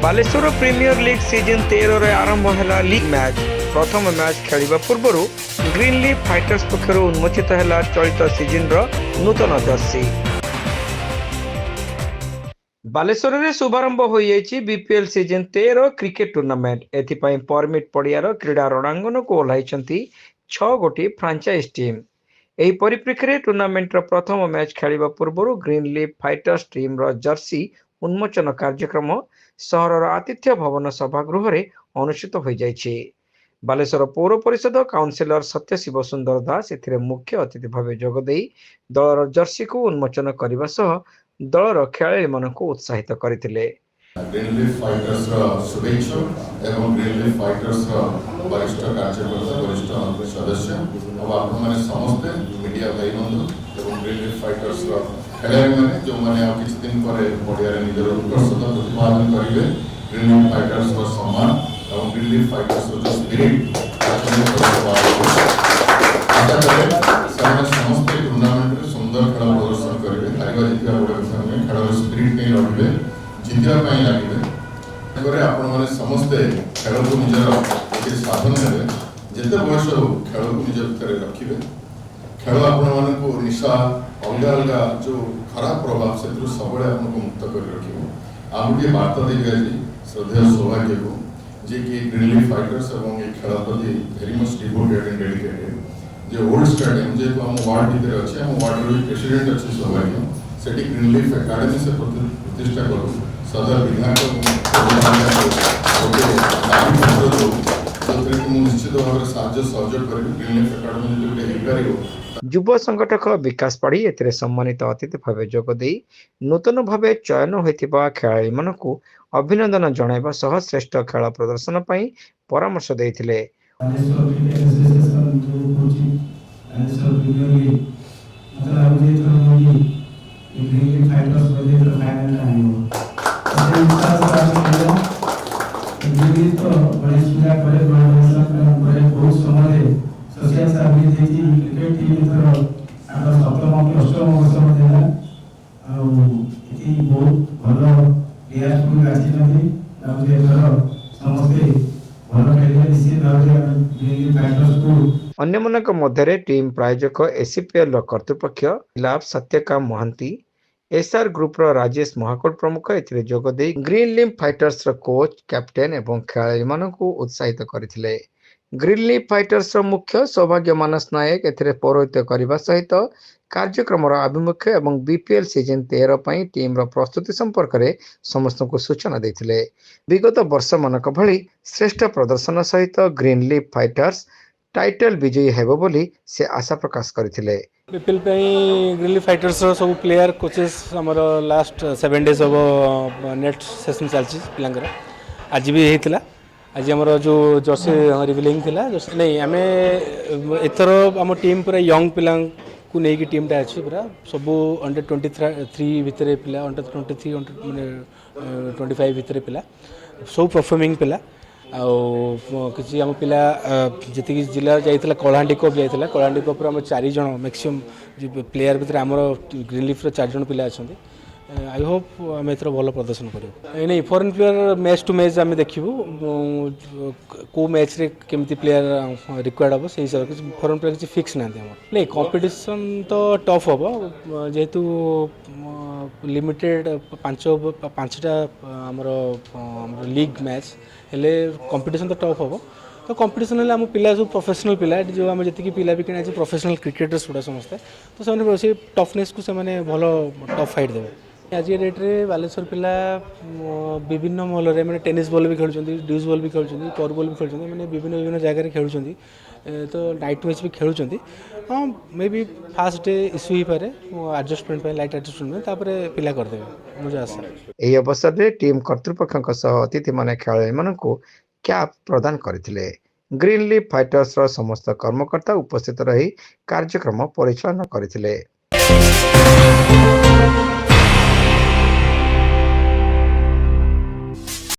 Baleshwar premiere league season 13 रे आरंभ है लीग मैच। प्रथम मैच खेलिबा पूर्वरु ग्रीन लीफ फाइटर्स पक्षरु उन्मोचित है चलित सीजन रो नूतन जर्सी। बालेश्वर रे शुभारंभ हो बीपीएल सीजन 13 क्रिकेट टूर्नामेंट। एथिपाई परमिट पड़ियार क्रीडा रणांगन को ओह्लाइछंती 6 गोटी फ्रांचाइज टीम। एही परिप्रेक्षी रे टूर्नामेंट रो प्रथम मैच खेलिबा पूर्वरु ग्रीन लीफ फाइटर्स टीम रो जर्सी उन्मोचन कार्यक्रम सहरर आतिथ्य भवन सभागृह रे अनुष्ठित हो जाइछि। बालेश्वर पौर परिषद काउंसिलर सत्यशिव सुंदर दास एथिरे मुख्य अतिथि भाव जोगदे दलर जर्सी को उन्मोचन करने सह दलर खेलाड़ी मानक उत्साहित करथिले। ग्रीन लीफ फाइटर्स शुभेच्छा एवं ग्रीन लीफ फाइटर्स वरिष्ठ कार्यकर्ता वरिष्ठ सदस्य और आपने समस्ते मीडिया भाई बंधु एवं ग्रीन लीफ फाइटर्स खेलाड़ी मैंने जो मैंने किसी दिन पर पड़िया निजर उत्कर्षता प्रतिपादन करेंगे ग्रीन लीफ फाइटर्स सम्मान और ग्रीन लीफ फाइटर्स जो स्पिरिट समस्त टूर्नामेंट सुंदर खेल प्रदर्शन करेंगे। हारिबा जितवा बड़ कथा नुहे, खेल स्पिरिट नहीं रही जितवाई लगे आपण समस्ते खेल को निजर साधन देवे जिते बयस हो खेल को निज भितर रखिए। खेल आपण को निशा अलग अलग जो खराब प्रभाव से सब आपको मुक्त कर रखिए। आम गोटे बार्ता देवी आज श्रद्धेय सौभाग्य को जी कि ग्रीन लीफ फाइटर्स और ये खेल प्रति very much devoted and dedicated जो ओल्ड स्टेडियम जेहेतु आम वार्ड भितर अच्छे आम वार्ड भी प्रेसिडेंट अच्छे सौभाग्य से ग्रीन लीफ एकाडेमी से प्रतिष्ठा करूँ सदर विधायक निश्चित भाव साहय सहयोग कर ग्रीन लीफ एकाडेमी युव संगठक विकास पाढ़ी एथिरे सम्मानित अतिथि भाव जोगदे नूतन भाव चयन होइतिबा खेलाड़ी मानकु अभिनंदन जणाइबा सह श्रेष्ठ खेल प्रदर्शन पई परामर्श देइथिले। अन्यमनक मध्य टीम प्रायोजक एसीपीएल कर्तृपक्ष लाभ सत्यकाम महांती एसआर ग्रुप राजेश महाकोट प्रमुख एथिरे जोगदे green leaf fighters coach captain एवं खेलाड़ी मानकु उत्साहित करथिले। ग्रीन लीफ फाइटर्स मुख्य सौभाग्य मानस नायक एथिरे पौरोहित्य करने सहित कार्यक्रम आभिमुख्य एवं बीपीएल सीजन 13 पई टीम रो प्रस्तुति संपर्क में समस्त को सूचना देथिले। विगत वर्ष मानक भली श्रेष्ठ प्रदर्शन सहित ग्रीन लीफ फाइटर्स टाइटल विजयी हेबो बोली से आशा प्रकाश करथिले। बीपीएल ग्रीन लीफ फाइटर्स सब प्लेयर कोचेस हमर लास्ट 7 डेज अब नेट सेशन चलछि पिलांकर आज भी हेतिला। आज हमर जो जर्सी रिवीलिंग थिला जर्सी नहीं आमे एथर हम टीम पूरा यंग पिलां को नहीं की टीम टा अछि पूरा सब अंडर 23 भितरे पिला अंडर 23 माने 25 भितरे पिला सब परफॉर्मिंग पिला किसी आम पिला जी जिला जाइला कलाहांडी कप जाइला कलाहांडी कप आम 4 जन मैक्सिमम प्लेयर भितर आम ग्रीन लीफ 4 जन पिला अच्छा। आई होप आम एथर भल प्रदर्शन करूँ नहीं foreign player match to match आम देखू को मैच रे केमती प्लेयर रिक्वायर्ड हम से हिसाब से फॉरेन प्लेयर किसी फिक्स ना नहीं कंपटीशन तो टफ हम जेहेतु लिमिटेड 5टा आमर लीग मैच हेले कंपटीशन तो टफ हम तो कंपटीशन आम पिला सब प्रोफेशनल पिला जो आम जी पिला भी किना प्रोफेशनल क्रिकेटर्स गुड़ा समस्ते तो से टफनेस को से भल टफ फाइट देवे। आज डेट्रे बालेश्वर पिला विभिन्न महल में टेनिस बॉल भी खेलुं ड्यूज बॉल भी खेलुं कर बॉल भी खेलुं मैंने विभिन्न जगह खेलुं तो नाइट मैच भी खेलुं। हाँ maybe fast day issue ही पारे एडजस्टमेंट लाइट एडजस्टमेंट पिला करदे मुझे आशा। एही अवसर में टीम कर्तृपक्षक सह अतिथि माने खेलाड़ी मानकु कैप प्रदान करथिले। ग्रीन लीफ फाइटर्स समस्त कर्मकर्ता उपस्थित रही कार्यक्रम परिचालन करथिले।